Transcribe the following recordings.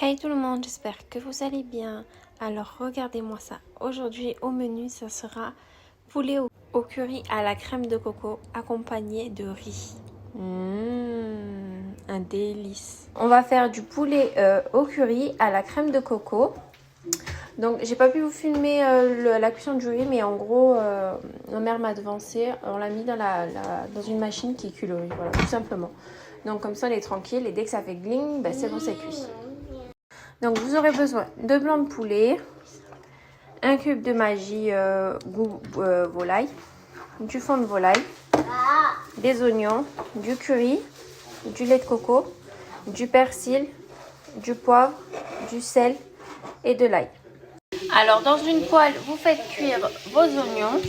Hey tout le monde, j'espère que vous allez bien. Alors regardez-moi ça. Aujourd'hui au menu, ça sera poulet au curry à la crème de coco accompagné de riz. Un délice. On va faire du poulet au curry à la crème de coco. Donc j'ai pas pu vous filmer la cuisson du riz, mais en gros ma mère m'a devancé. On l'a mis dans une machine qui cuit le riz, voilà, tout simplement. Donc comme ça on est tranquille et dès que ça fait gling, ben, c'est bon, c'est cuit. Donc vous aurez besoin de blanc de poulet, un cube de Maggi goût volaille, du fond de volaille, des oignons, du curry, du lait de coco, du persil, du poivre, du sel et de l'ail. Alors dans une poêle, vous faites cuire vos oignons.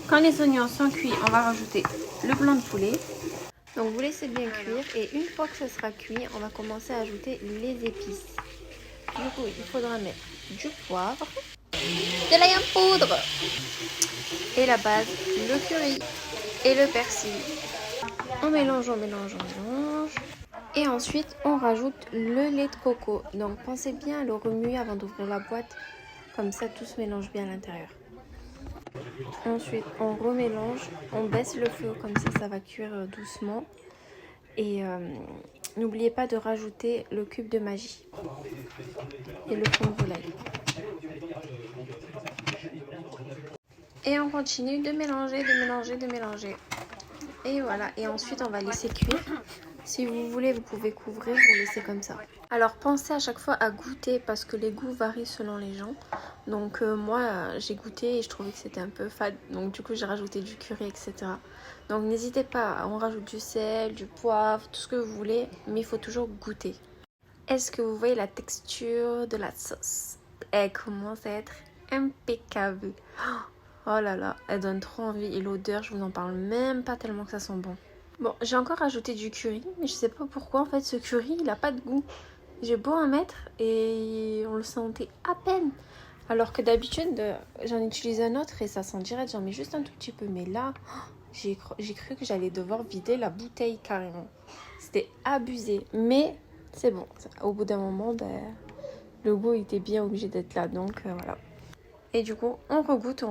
Quand les oignons sont cuits, on va rajouter le blanc de poulet. Donc vous laissez bien cuire et une fois que ce sera cuit, on va commencer à ajouter les épices. Du coup, il faudra mettre du poivre, de l'ail en poudre et la base, le curry et le persil. On mélange, on mélange, on mélange. Et ensuite, on rajoute le lait de coco. Donc pensez bien à le remuer avant d'ouvrir la boîte. Comme ça, tout se mélange bien à l'intérieur. Ensuite, on remélange, on baisse le feu, comme ça va cuire doucement. Et n'oubliez pas de rajouter le cube de Maggi et le fond de volaille. Et on continue de mélanger, de mélanger, de mélanger. Et voilà, et ensuite on va laisser cuire. Si vous voulez, vous pouvez couvrir ou laisser comme ça. Alors pensez à chaque fois à goûter parce que les goûts varient selon les gens. Donc moi j'ai goûté et je trouvais que c'était un peu fade. Donc du coup j'ai rajouté du curry, etc. Donc n'hésitez pas, on rajoute du sel, du poivre, tout ce que vous voulez. Mais il faut toujours goûter. Est-ce que vous voyez la texture de la sauce? Elle commence à être impeccable. Oh là là, elle donne trop envie. Et l'odeur, je vous en parle même pas tellement que ça sent bon. Bon, j'ai encore rajouté du curry, mais je sais pas pourquoi en fait ce curry il a pas de goût. J'ai beau en mettre et on le sentait à peine. Alors que d'habitude j'en utilise un autre et ça sent direct, j'en mets juste un tout petit peu. Mais là, j'ai cru que j'allais devoir vider la bouteille carrément. C'était abusé, mais c'est bon. Au bout d'un moment, le goût était bien obligé d'être là, donc voilà. Et du coup, on regoute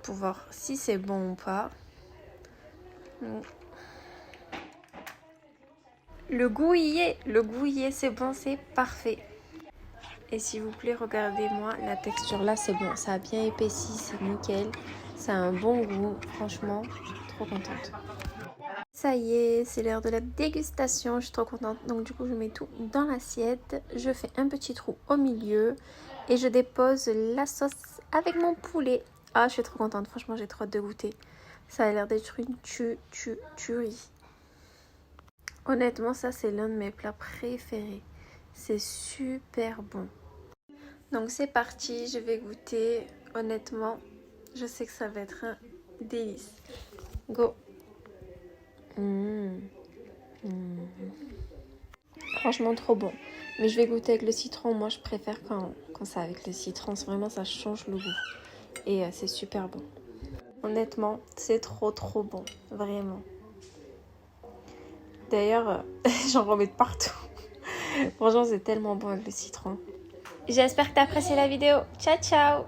pour voir si c'est bon ou pas. Le goût y est, c'est bon, c'est parfait. Et s'il vous plaît, regardez-moi, la texture là, c'est bon, ça a bien épaissi, c'est nickel. Ça a un bon goût, franchement, trop contente. Ça y est, c'est l'heure de la dégustation, je suis trop contente. Donc du coup, je mets tout dans l'assiette, je fais un petit trou au milieu et je dépose la sauce avec mon poulet. Ah, je suis trop contente, franchement, j'ai trop hâte de goûter. Ça a l'air d'être une tuerie. Honnêtement, ça c'est l'un de mes plats préférés. C'est super bon. Donc c'est parti, je vais goûter. Honnêtement, je sais que ça va être un délice. Go. Franchement trop bon. Mais je vais goûter avec le citron. Moi je préfère quand c'est avec le citron. Vraiment ça change le goût. Et c'est super bon. Honnêtement, c'est trop bon. Vraiment. D'ailleurs, j'en remets de partout. Franchement, c'est tellement bon avec le citron. J'espère que tu as apprécié la vidéo. Ciao, ciao!